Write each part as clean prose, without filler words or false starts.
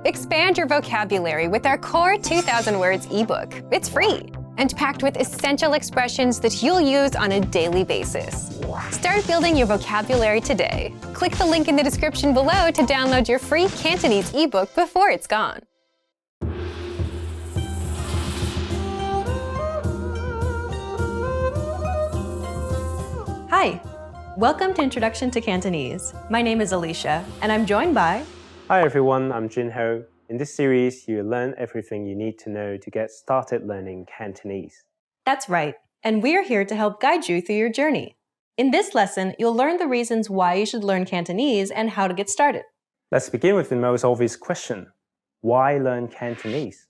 Expand your vocabulary with our Core 2000 Words ebook. It's free and packed with essential expressions that you'll use on a daily basis. Start building your vocabulary today. Click the link in the description below to download your free Cantonese ebook before it's gone. Hi! Welcome to Introduction to Cantonese. My name is Alicia, and I'm joined by... Hi everyone, I'm Junho. In this series, you'll learn everything you need to know to get started learning Cantonese. That's right, and we're here to help guide you through your journey. In this lesson, you'll learn the reasons why you should learn Cantonese and how to get started. Let's begin with the most obvious question. Why learn Cantonese?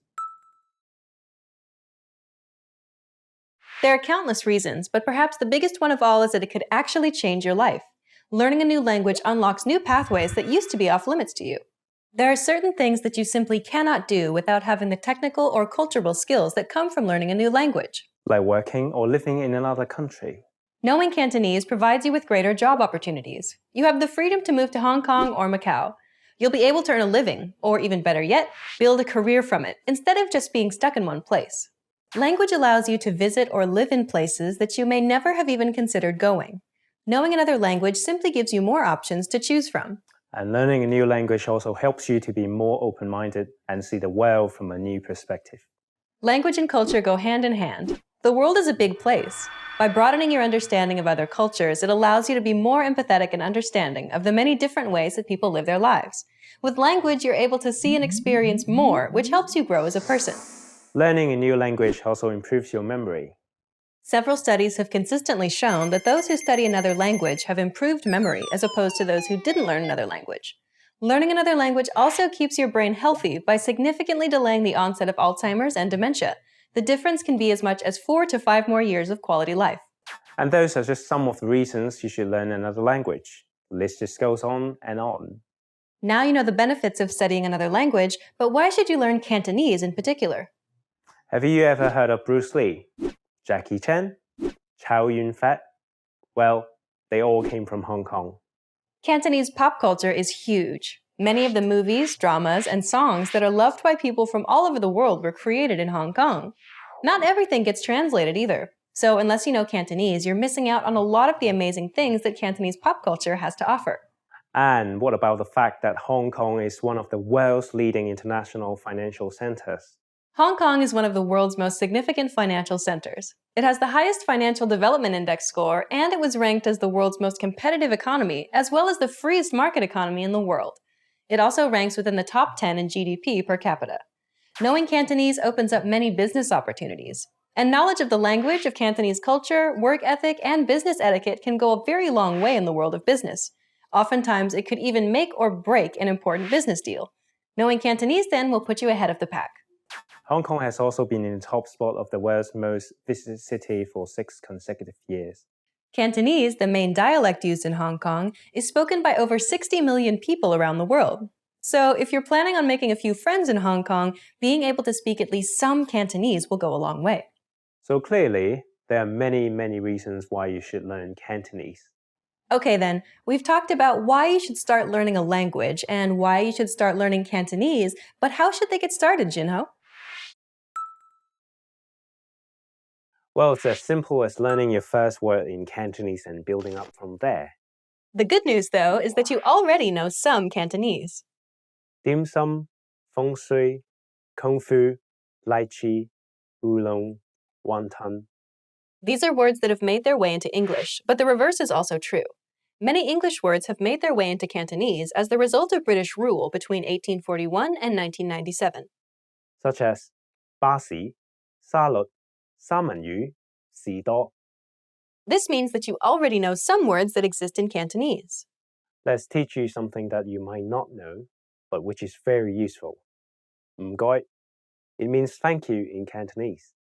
There are countless reasons, but perhaps the biggest one of all is that it could actually change your life. Learning a new language unlocks new pathways that used to be off limits to you. There are certain things that you simply cannot do without having the technical or cultural skills that come from learning a new language. Like working or living in another country. Knowing Cantonese provides you with greater job opportunities. You have the freedom to move to Hong Kong or Macau. You'll be able to earn a living, or even better yet, build a career from it, instead of just being stuck in one place. Language allows you to visit or live in places that you may never have even considered going. Knowing another language simply gives you more options to choose from. And learning a new language also helps you to be more open-minded and see the world from a new perspective. Language and culture go hand in hand. The world is a big place. By broadening your understanding of other cultures, it allows you to be more empathetic and understanding of the many different ways that people live their lives. With language, you're able to see and experience more, which helps you grow as a person. Learning a new language also improves your memory. Several studies have consistently shown that those who study another language have improved memory as opposed to those who didn't learn another language. Learning another language also keeps your brain healthy by significantly delaying the onset of Alzheimer's and dementia. The difference can be as much as 4 to 5 more years of quality life. And those are just some of the reasons you should learn another language. The list just goes on and on. Now you know the benefits of studying another language, but why should you learn Cantonese in particular? Have you ever heard of Bruce Lee, Jackie Chan, Chow Yun-fat? Well, they all came from Hong Kong. Cantonese pop culture is huge. Many of the movies, dramas, and songs that are loved by people from all over the world were created in Hong Kong. Not everything gets translated either. So unless you know Cantonese, you're missing out on a lot of the amazing things that Cantonese pop culture has to offer. And what about the fact that Hong Kong is one of the world's leading international financial centers? Hong Kong is one of the world's most significant financial centers. It has the highest Financial Development Index score, and it was ranked as the world's most competitive economy, as well as the freest market economy in the world. It also ranks within the top 10 in GDP per capita. Knowing Cantonese opens up many business opportunities. And knowledge of the language, of Cantonese culture, work ethic, and business etiquette can go a very long way in the world of business. Oftentimes, it could even make or break an important business deal. Knowing Cantonese, then, will put you ahead of the pack. Hong Kong has also been in the top spot of the world's most visited city for 6 consecutive years. Cantonese, the main dialect used in Hong Kong, is spoken by over 60 million people around the world. So if you're planning on making a few friends in Hong Kong, being able to speak at least some Cantonese will go a long way. So clearly, there are many reasons why you should learn Cantonese. Okay then, we've talked about why you should start learning a language and why you should start learning Cantonese, but how should they get started, Junho? Well, it's as simple as learning your first word in Cantonese and building up from there. The good news, though, is that you already know some Cantonese. Dim sum, feng shui, kung fu, lychee, oolong, wonton. These are words that have made their way into English, but the reverse is also true. Many English words have made their way into Cantonese as the result of British rule between 1841 and 1997. Such as ba si, sa律, sa men yu, si do. This means that you already know some words that exist in Cantonese. Let's teach you something that you might not know, but which is very useful.唔該. It means thank you in Cantonese.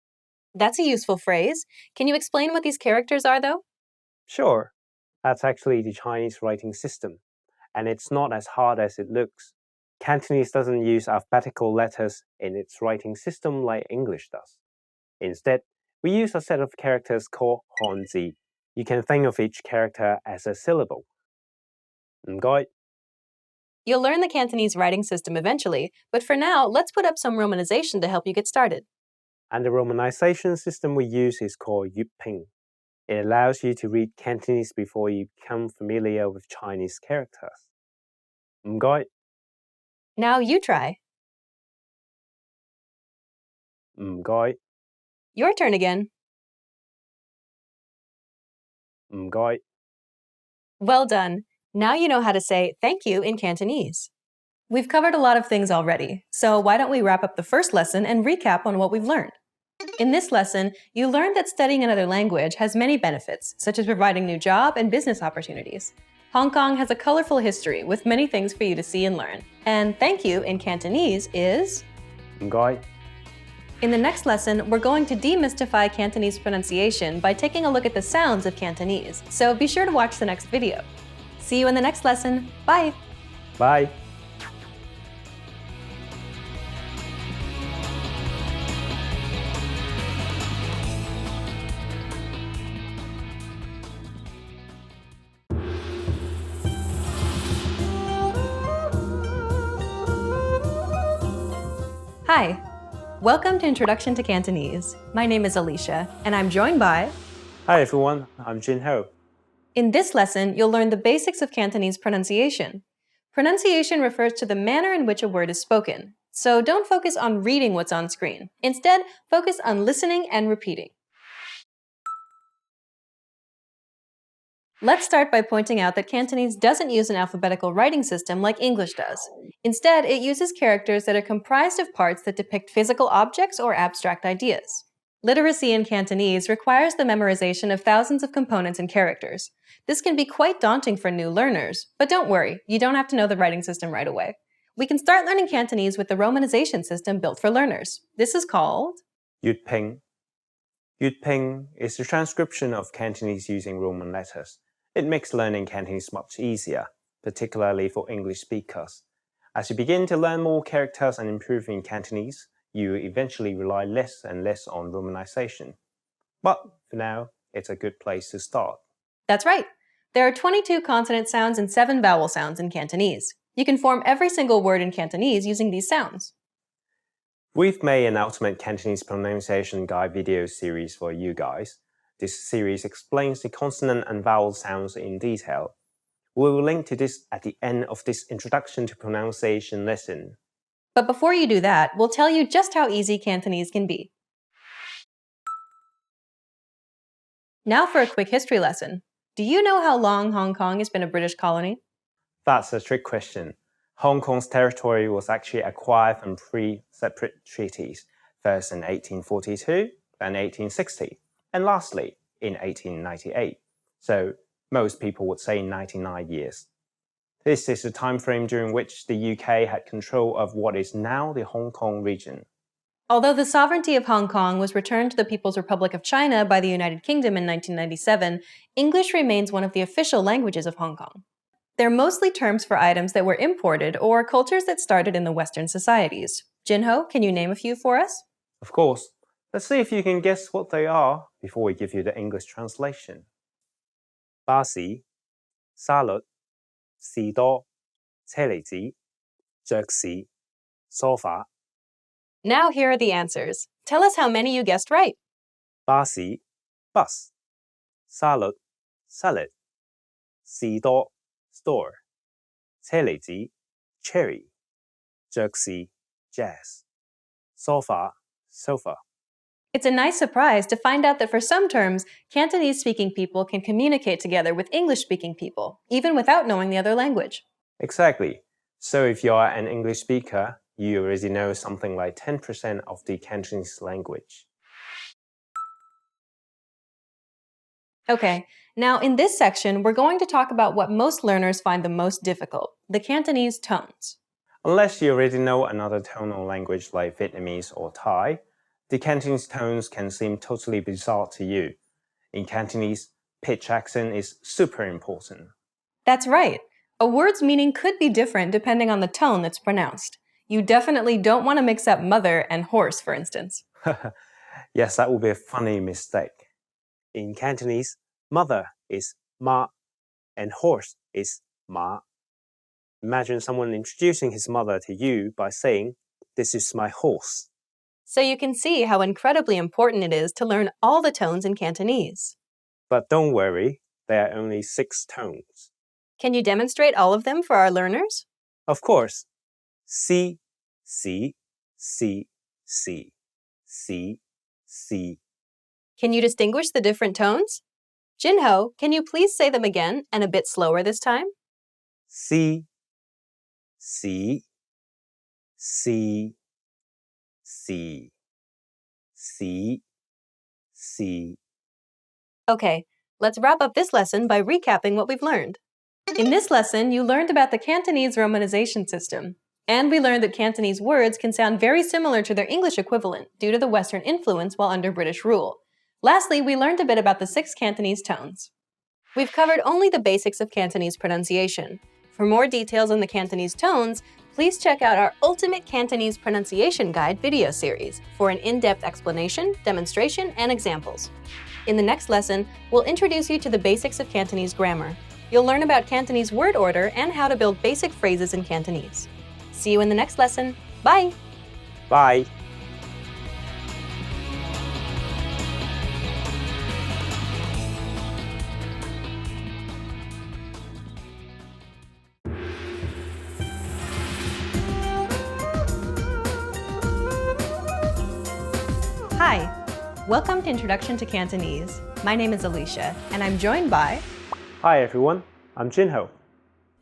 That's a useful phrase. Can you explain what these characters are, though? Sure. That's actually the Chinese writing system, and it's not as hard as it looks. Cantonese doesn't use alphabetical letters in its writing system like English does. Instead, we use a set of characters called Hanzi. You can think of each character as a syllable. 唔該. You'll learn the Cantonese writing system eventually, but for now, let's put up some romanization to help you get started. And the romanization system we use is called Yuping. It allows you to read Cantonese before you become familiar with Chinese characters. 唔該, Now you try. 唔該, Your turn again. 唔該. Well done. Now you know how to say thank you in Cantonese. We've covered a lot of things already, so why don't we wrap up the first lesson and recap on what we've learned? In this lesson, you learned that studying another language has many benefits, such as providing new job and business opportunities. Hong Kong has a colorful history with many things for you to see and learn. And thank you in Cantonese is... 唔該. In the next lesson, we're going to demystify Cantonese pronunciation by taking a look at the sounds of Cantonese, so be sure to watch the next video. See you in the next lesson. Bye! Bye. Hi! Welcome to Introduction to Cantonese. My name is Alicia, and I'm joined by... Hi everyone, I'm Jin Ho. In this lesson, you'll learn the basics of Cantonese pronunciation. Pronunciation refers to the manner in which a word is spoken, so don't focus on reading what's on screen. Instead, focus on listening and repeating. Let's start by pointing out that Cantonese doesn't use an alphabetical writing system like English does. Instead, it uses characters that are comprised of parts that depict physical objects or abstract ideas. Literacy in Cantonese requires the memorization of thousands of components and characters. This can be quite daunting for new learners, but don't worry, you don't have to know the writing system right away. We can start learning Cantonese with the romanization system built for learners. This is called... Yuping. Yuping is the transcription of Cantonese using Roman letters. It makes learning Cantonese much easier, particularly for English speakers. As you begin to learn more characters and improve in Cantonese, you eventually rely less and less on romanization. But for now, it's a good place to start. That's right. There are 22 consonant sounds and 7 vowel sounds in Cantonese. You can form every single word in Cantonese using these sounds. We've made an Ultimate Cantonese Pronunciation Guide video series for you guys. This series explains the consonant and vowel sounds in detail. We will link to this at the end of this Introduction to Pronunciation lesson. But before you do that, we'll tell you just how easy Cantonese can be. Now for a quick history lesson. Do you know how long Hong Kong has been a British colony? That's a trick question. Hong Kong's territory was actually acquired from 3 separate treaties, first in 1842, then 1860, and lastly in 1898. So most people would say 99 years. This is the time frame during which the UK had control of what is now the Hong Kong region. Although the sovereignty of Hong Kong was returned to the People's Republic of China by the United Kingdom in 1997, English remains one of the official languages of Hong Kong. They're mostly terms for items that were imported or cultures that started in the Western societies. Jinho, can you name a few for us? Of course. Let's see if you can guess what they are before we give you the English translation. 巴士、沙律、士多、車厘子、爵士、sofa. Now here are the answers. Tell us how many you guessed right. 巴士 bus, 沙律 salad, 士多 store, 車厘子 cherry, 爵士 jazz, sofa sofa. It's a nice surprise to find out that for some terms, Cantonese-speaking people can communicate together with English-speaking people, even without knowing the other language. Exactly. So if you are an English speaker, you already know something like 10% of the Cantonese language. Okay, now in this section, we're going to talk about what most learners find the most difficult, the Cantonese tones. Unless you already know another tonal language like Vietnamese or Thai, the Cantonese tones can seem totally bizarre to you. In Cantonese, pitch accent is super important. That's right. A word's meaning could be different depending on the tone that's pronounced. You definitely don't want to mix up mother and horse, for instance. Yes, that would be a funny mistake. In Cantonese, mother is ma and horse is ma. Imagine someone introducing his mother to you by saying, "This is my horse." So you can see how incredibly important it is to learn all the tones in Cantonese. But don't worry, there are only 6 tones. Can you demonstrate all of them for our learners? Of course, C, C, C, C, C, C. Can you distinguish the different tones? Jinho, can you please say them again and a bit slower this time? C, C, C, C, C, C. Okay, let's wrap up this lesson by recapping what we've learned. In this lesson, you learned about the Cantonese romanization system, and we learned that Cantonese words can sound very similar to their English equivalent due to the Western influence while under British rule. Lastly, we learned a bit about the 6 Cantonese tones. We've covered only the basics of Cantonese pronunciation. For more details on the Cantonese tones, please check out our Ultimate Cantonese Pronunciation Guide video series for an in-depth explanation, demonstration, and examples. In the next lesson, we'll introduce you to the basics of Cantonese grammar. You'll learn about Cantonese word order and how to build basic phrases in Cantonese. See you in the next lesson. Bye! Bye. Hi! Welcome to Introduction to Cantonese. My name is Alicia, and I'm joined by... Hi everyone, I'm Jinho.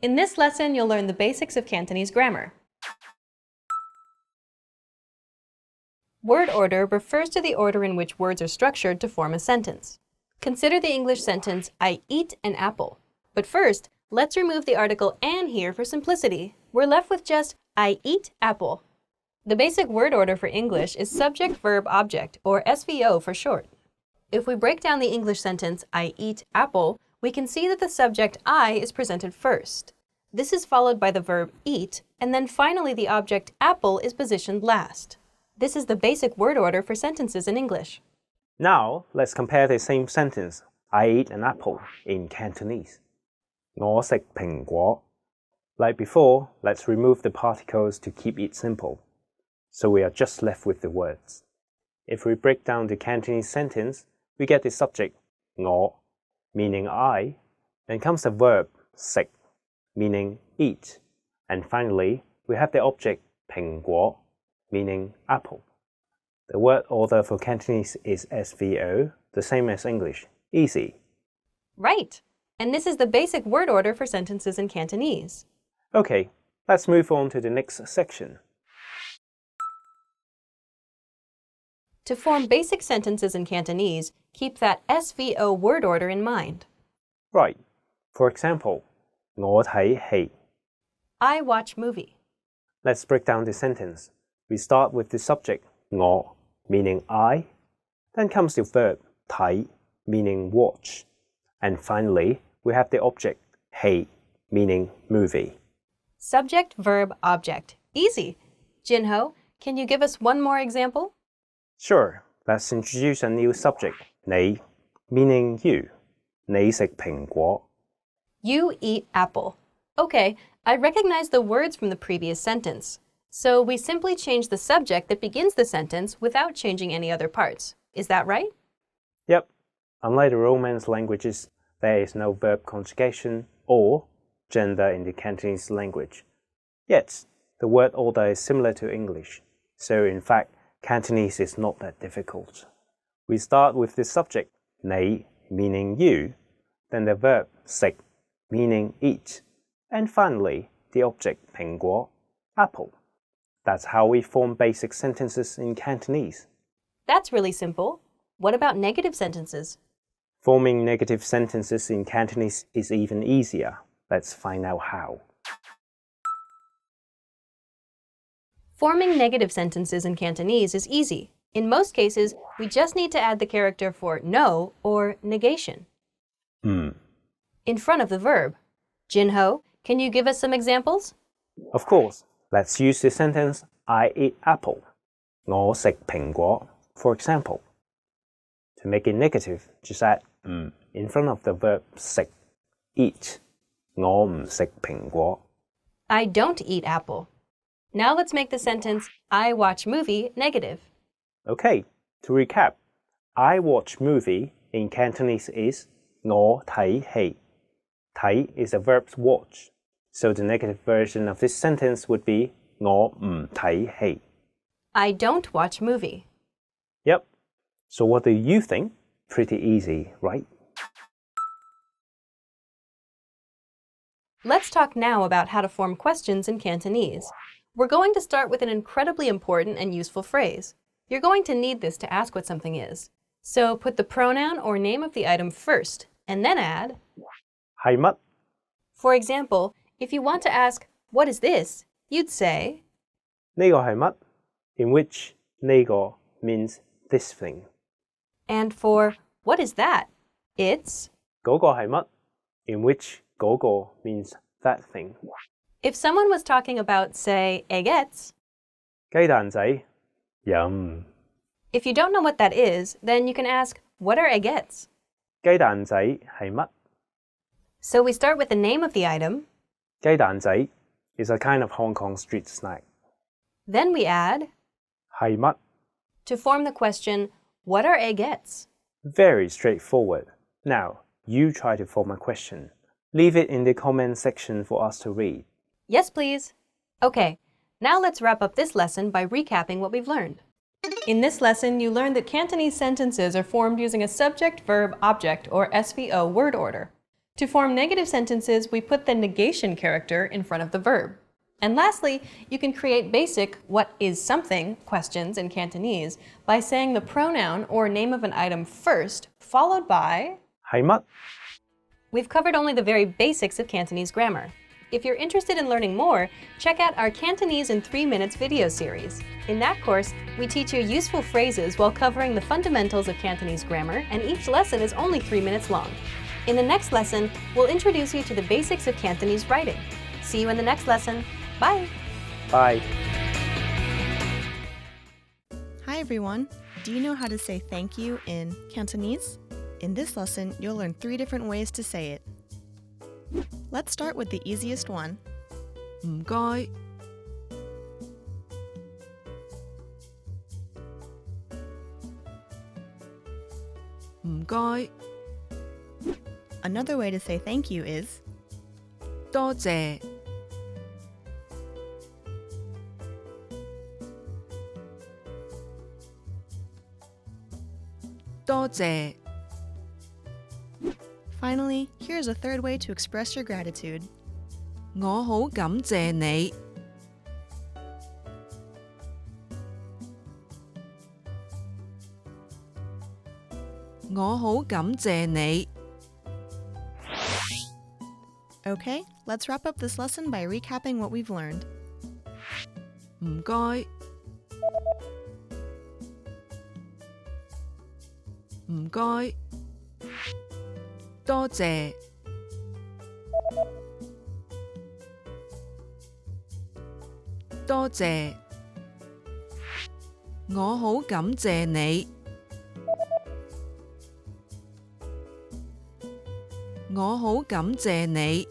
In this lesson, you'll learn the basics of Cantonese grammar. Word order refers to the order in which words are structured to form a sentence. Consider the English sentence, I eat an apple. But first, let's remove the article an here for simplicity. We're left with just, I eat apple. The basic word order for English is subject, verb, object, or SVO for short. If we break down the English sentence, I eat apple, we can see that the subject I is presented first. This is followed by the verb eat, and then finally the object apple is positioned last. This is the basic word order for sentences in English. Now, let's compare the same sentence, I eat an apple, in Cantonese. 我食蘋果. Like before, let's remove the particles to keep it simple. So we are just left with the words. If we break down the Cantonese sentence, we get the subject 我, meaning I, then comes the verb 食, meaning eat, and finally, we have the object 蘋果, meaning apple. The word order for Cantonese is SVO, the same as English, easy. Right! And this is the basic word order for sentences in Cantonese. Okay, let's move on to the next section. To form basic sentences in Cantonese, keep that SVO word order in mind. Right. For example, 我睇戲. I watch movie. Let's break down the sentence. We start with the subject 我, meaning I. Then comes the verb 睇, meaning watch. And finally, we have the object 戲, meaning movie. Subject, verb, object. Easy. Jinho, can you give us one more example? Sure. Let's introduce a new subject, 你, meaning you. 你食蘋果. You eat apple. Okay, I recognize the words from the previous sentence. So we simply change the subject that begins the sentence without changing any other parts. Is that right? Yep. Unlike the Romance languages, there is no verb conjugation or gender in the Cantonese language. Yet, the word order is similar to English. So in fact, Cantonese is not that difficult. We start with the subject, 你, meaning you, then the verb, 食, meaning eat, and finally, the object, 蘋果, apple. That's how we form basic sentences in Cantonese. That's really simple. What about negative sentences? Forming negative sentences in Cantonese is even easier. Let's find out how. Forming negative sentences in Cantonese is easy. In most cases, we just need to add the character for no or negation in front of the verb. Jinho, can you give us some examples? Of course. Let's use the sentence, I eat apple. 我食蘋果. For example, to make it negative, just add in front of the verb 食, eat. 我唔食蘋果. I don't eat apple. Now let's make the sentence I watch movie negative. Okay, to recap, I watch movie in Cantonese is 我睇戲. 睇 is a verb watch, so the negative version of this sentence would be 我唔睇戲. I don't watch movie. Yep. So what do you think? Pretty easy, right? Let's talk now about how to form questions in Cantonese. We're going to start with an incredibly important and useful phrase. You're going to need this to ask what something is. So put the pronoun or name of the item first, and then add 係乜? For example, if you want to ask, what is this? You'd say 呢個係乜? In which 呢個 means this thing. And for what is that? It's 嗰個係乜? In which 嗰個 means that thing. If someone was talking about, say, eggets, 雞蛋仔 Yum. If you don't know what that is, then you can ask, what are eggets? 雞蛋仔係乜? So we start with the name of the item. 雞蛋仔 is a kind of Hong Kong street snack. Then we add 係乜? to form the question, what are eggets? Very straightforward. Now, you try to form a question. Leave it in the comment section for us to read. Yes, please. Okay, now let's wrap up this lesson by recapping what we've learned. In this lesson, you learned that Cantonese sentences are formed using a subject-verb-object, or SVO, word order. To form negative sentences, we put the negation character in front of the verb. And lastly, you can create basic what is something questions in Cantonese by saying the pronoun or name of an item first, followed by 係乜? We've covered only the very basics of Cantonese grammar. If you're interested in learning more, check out our Cantonese in 3 Minutes video series. In that course, we teach you useful phrases while covering the fundamentals of Cantonese grammar, and each lesson is only 3 minutes long. In the next lesson, we'll introduce you to the basics of Cantonese writing. See you in the next lesson. Bye! Bye. Hi everyone! Do you know how to say thank you in Cantonese? In this lesson, you'll learn 3 different ways to say it. Let's start with the easiest one. 唔該 唔該 Another way to say thank you is 多謝 多謝 Finally, here's a third way to express your gratitude. 我好感謝你 我好感謝你 Okay, let's wrap up this lesson by recapping what we've learned. 唔該唔該多謝多謝我好感謝你我好感謝你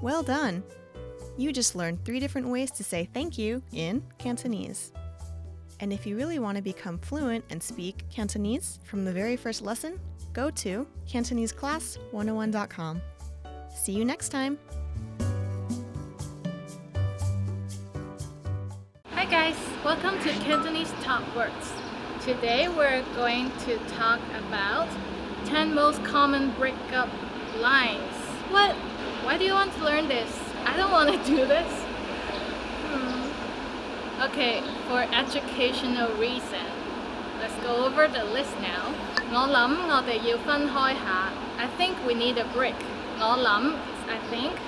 Well done! You just learned 3 different ways to say thank you in Cantonese. And if you really want to become fluent and speak Cantonese from the very first lesson, go to CantoneseClass101.com. See you next time! Hi guys, welcome to Cantonese Top Words. Today we're going to talk about 10 most common breakup lines. What? Why do you want to learn this? I don't want to do this. Okay, for educational reason. Let's go over the list now. 我諗我哋要分開下. I think we need a break. 我諗 is I think.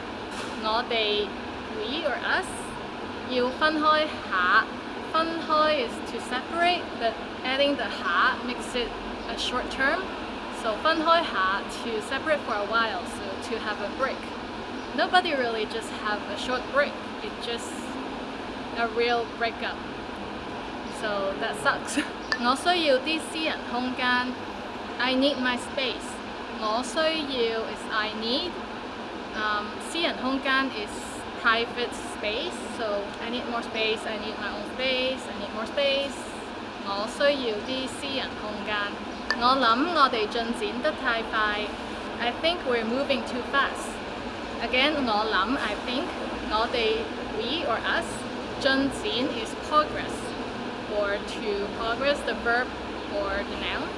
我哋 we or us 要分開下. 分開 is to separate, but adding the 下 makes it a short term. So 分開下 to separate for a while, so to have a break. Nobody really just have a short break. It's just a real breakup. So that sucks. 我需要啲私人空間. I need my space. 我需要 is I need. 私人空間 is private space, so I need more space, I need my own space, I need more space. 我需要啲私人空間。我諗我哋進展得太快。I think we're moving too fast. Again, 我諗 I think 我哋 we or us 進展 is progress, or to progress the verb or the noun.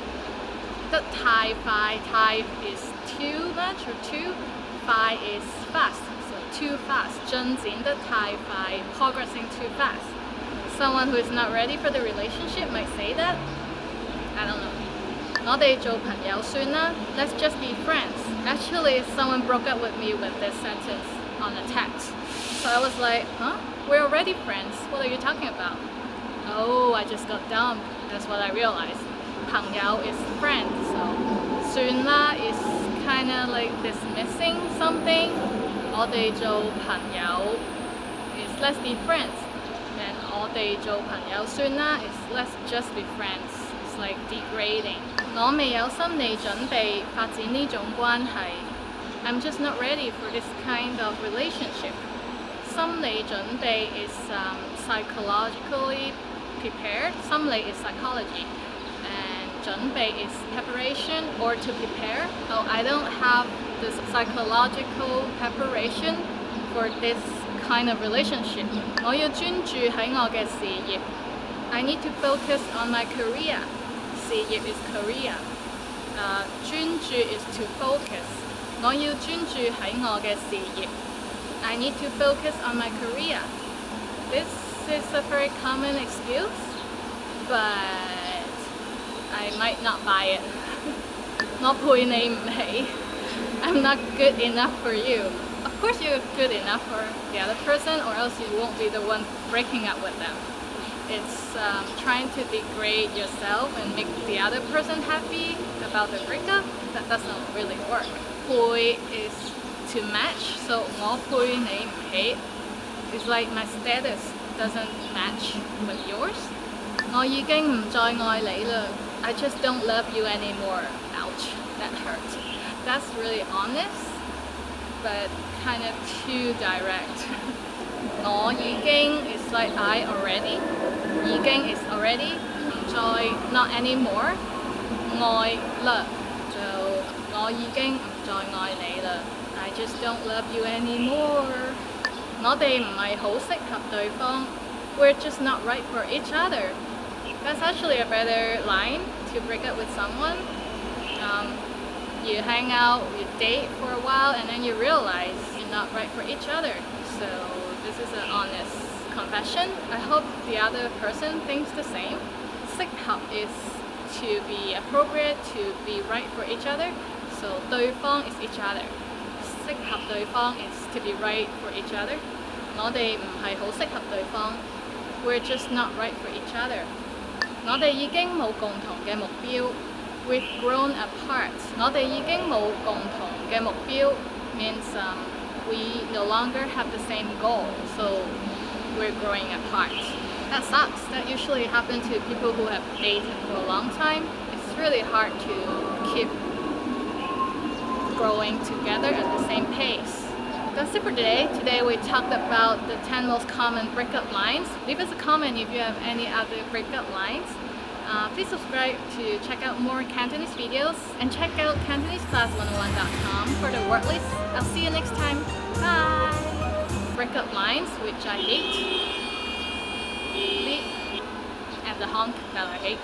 得太快 太 is too much or too, 快 is fast, so too fast 進展得太快 progressing too fast. Someone who is not ready for the relationship might say that. I don't know. 我哋做朋友算啦 Let's just be friends. Actually, someone broke up with me with this sentence on a text. So I was like, huh? We're already friends. What are you talking about? Oh, I just got dumped. That's what I realized. 朋友 is friend, so 算啦 is kind of like dismissing something. 我哋做朋友 is let's be friends. And 我哋做朋友算啦 is let's just be friends. It's like degrading. 我未有心理準備發展呢種關係。I'm just not ready for this kind of relationship. 心理準備 is psychologically prepared. 心理 is psychology. And 準備 is preparation or to prepare. So I don't have this psychological preparation for this kind of relationship. 我要專注喺我嘅事業。I need to focus on my career. 事業 is career. 專注 is to focus. 我要專注喺我嘅事業。I need to focus on my career. This is a very common excuse, but I might not buy it. 我配你唔起。I'm not good enough for you. Of course you're good enough for the other person, or else you won't be the one breaking up with them. It's trying to degrade yourself and make the other person happy about the breakup. That doesn't really work. 配 is to match, so 我配你唔起 is like my status doesn't match with yours. 我已經唔再愛你啦. I just don't love you anymore. Ouch, that hurt. That's really honest, but kind of too direct. 我已經 is like I already. 已經 is already. 唔再 not anymore. 愛 love. So 我已經唔再愛你啦. I just don't love you anymore. 我哋唔係好適合對方. We're just not right for each other. That's actually a better line to break up with someone. You hang out, you date for a while, and then you realize you're not right for each other. So this is an honest confession. I hope the other person thinks the same. 適合 is to be appropriate, to be right for each other. So 對方 is each other. 適合對方 is to be right for each other. 我哋唔係好適合對方. We're just not right for each other. 我哋已經冇共同嘅目標. We've grown apart. 我哋已經冇共同嘅目標 means we no longer have the same goal, so we're growing apart. That sucks. That usually happens to people who have dated for a long time. It's really hard to keep growing together at the same pace. That's it for today. Today we talked about the 10 most common breakup lines. Leave us a comment if you have any other breakup lines. Please subscribe to check out more Cantonese videos and check out CantoneseClass101.com for the word list. I'll see you next time. Bye! Breakup lines, which I hate. Beep. And the honk that I hate.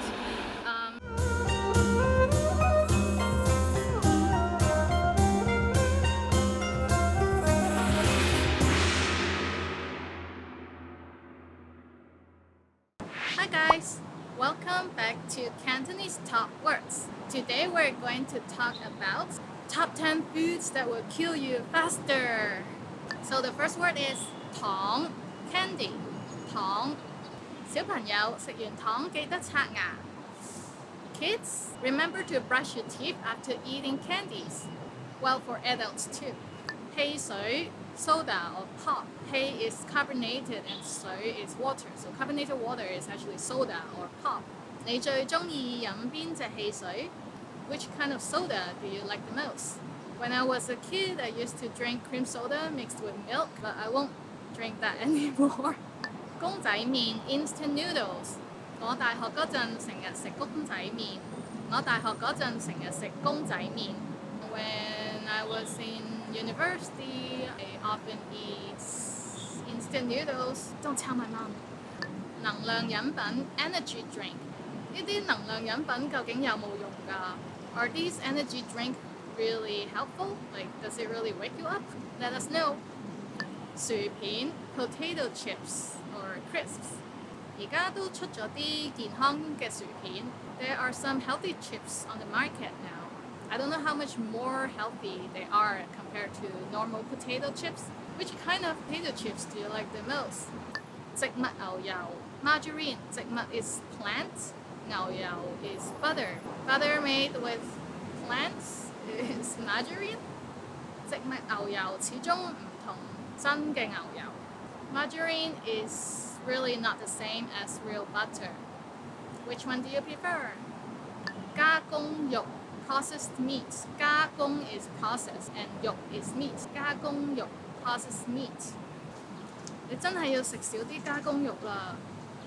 Hi guys! Welcome back to Cantonese Top Words. Today we're going to talk about top 10 foods that will kill you faster. So the first word is 糖 candy. 糖小朋友食完糖記得刷牙. Kids, remember to brush your teeth after eating candies. Well, for adults too. 汽水 soda or pop. 氣 is carbonated and 水 is water. So carbonated water is actually soda or pop. 你最鍾意飲邊隻汽水? Which kind of soda do you like the most? When I was a kid, I used to drink cream soda mixed with milk, but I won't drink that anymore. 公仔麵 instant noodles. 我大學嗰陣成日食公仔麵。When I was in university, I often eat instant noodles. Don't tell my mom. 能量飲品 energy drink. 呢啲能量飲品究竟有冇用㗎？ Are these energy drink really helpful? Like, does it really wake you up? Let us know. 薯片 potato chips or crisps. 而家都出咗啲健康嘅薯片。There are some healthy chips on the market now. I don't know how much more healthy they are compared to normal potato chips. Which kind of potato chips do you like the most? 植物牛油 margarine. 植物 is plant. 牛油 is butter. Butter made with plants is margarine. 植物牛油始終唔同真嘅牛油。Margarine is really not the same as real butter. Which one do you prefer? 加工肉 processed meat. 加工 is processed and 肉 is meat. 加工肉 processed meat. 你真係要食少啲加工肉啦。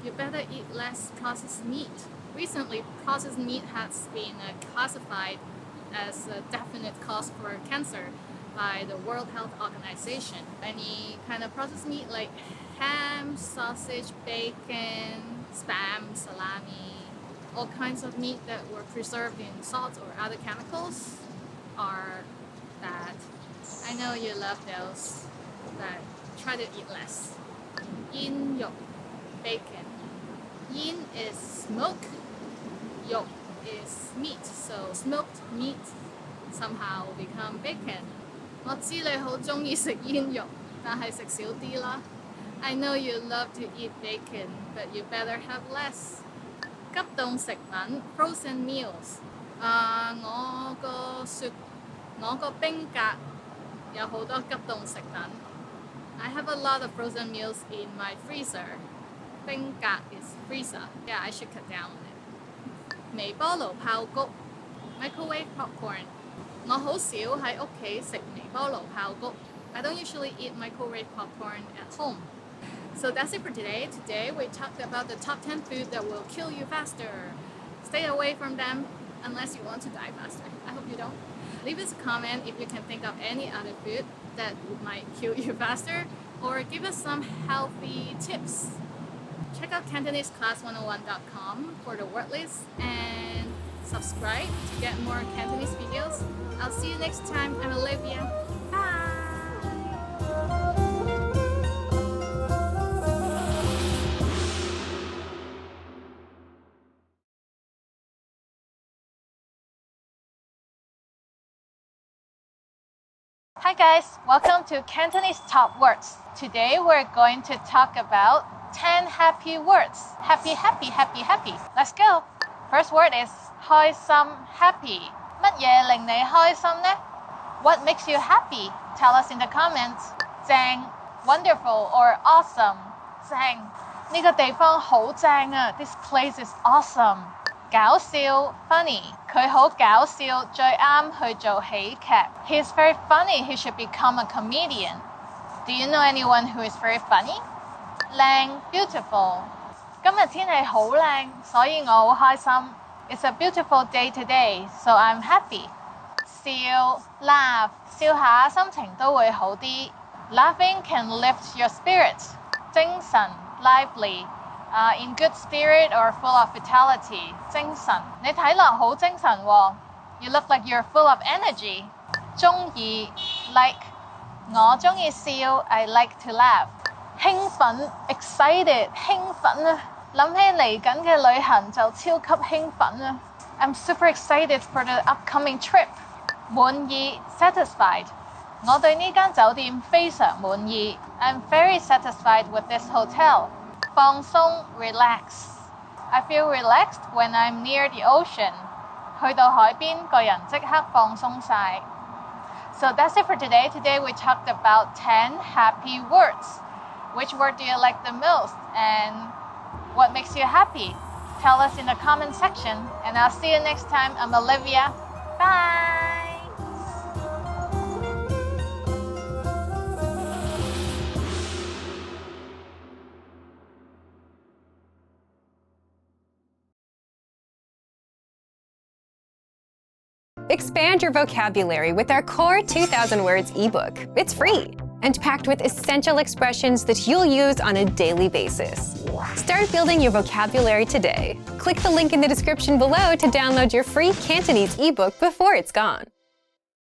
You better eat less processed meat. Recently, processed meat has been classified as a definite cause for cancer by the World Health Organization. Any kind of processed meat like ham, sausage, bacon, spam, salami, all kinds of meat that were preserved in salt or other chemicals are bad. I know you love those, but try to eat less. Yin yolk, bacon. Yin is smoke, yolk is meat, so smoked meat somehow become bacon. 我知你好鍾意食煙肉，但係食少啲啦。I know you love to eat bacon, but you better have less. 急凍食品 frozen meals. 我個冰格有好多急凍食品。I have a lot of frozen meals in my freezer. 冰格 is freezer. Yeah, I should cut down on it. 微波爐爆谷 microwave popcorn. 我好少喺屋企食微波爐爆谷。I don't usually eat microwave popcorn at home. So that's it for today. Today we talked about the top 10 food that will kill you faster. Stay away from them unless you want to die faster. I hope you don't. Leave us a comment if you can think of any other food that might kill you faster, or give us some healthy tips. Check out CantoneseClass101.com for the word list and subscribe to get more Cantonese videos. I'll see you next time. I'm Olivia. Bye! Hi guys, welcome to Cantonese Top Words. Today we're going to talk about 10 happy words. Happy, happy, happy, happy. Let's go. First word is 開心 happy. 乜嘢令你開心呢? What makes you happy? Tell us in the comments. 正 wonderful or awesome. 正呢個地方好正啊. This place is awesome. 搞笑 funny. 佢好搞笑，最啱去做喜劇。He's very funny. He should become a comedian. Do you know anyone who is very funny? 靚 beautiful. 今日天氣好靚，所以我好開心。It's a beautiful day today, so I'm happy. 笑 laugh. 笑下心情都會好啲。Laughing can lift your spirits. 精神 lively. In good spirit or full of vitality. 精神，你睇落好精神喎。You look like you're full of energy. 鍾意 like. 我鍾意笑 I like to laugh. 興奮 excited. 興奮啊！諗起嚟緊嘅旅行就超級興奮啊！ I'm super excited for the upcoming trip. 滿意 satisfied. 我對呢間酒店非常滿意。I'm very satisfied with this hotel. 放鬆 relax. I feel relaxed when I'm near the ocean. 去到海邊，個人即刻放鬆晒。So that's it for today. Today we talked about 10 happy words. Which word do you like the most? And what makes you happy? Tell us in the comment section. And I'll see you next time. I'm Olivia. Bye! Expand your vocabulary with our Core 2000 Words ebook. It's free and packed with essential expressions that you'll use on a daily basis. Start building your vocabulary today. Click the link in the description below to download your free Cantonese ebook before it's gone.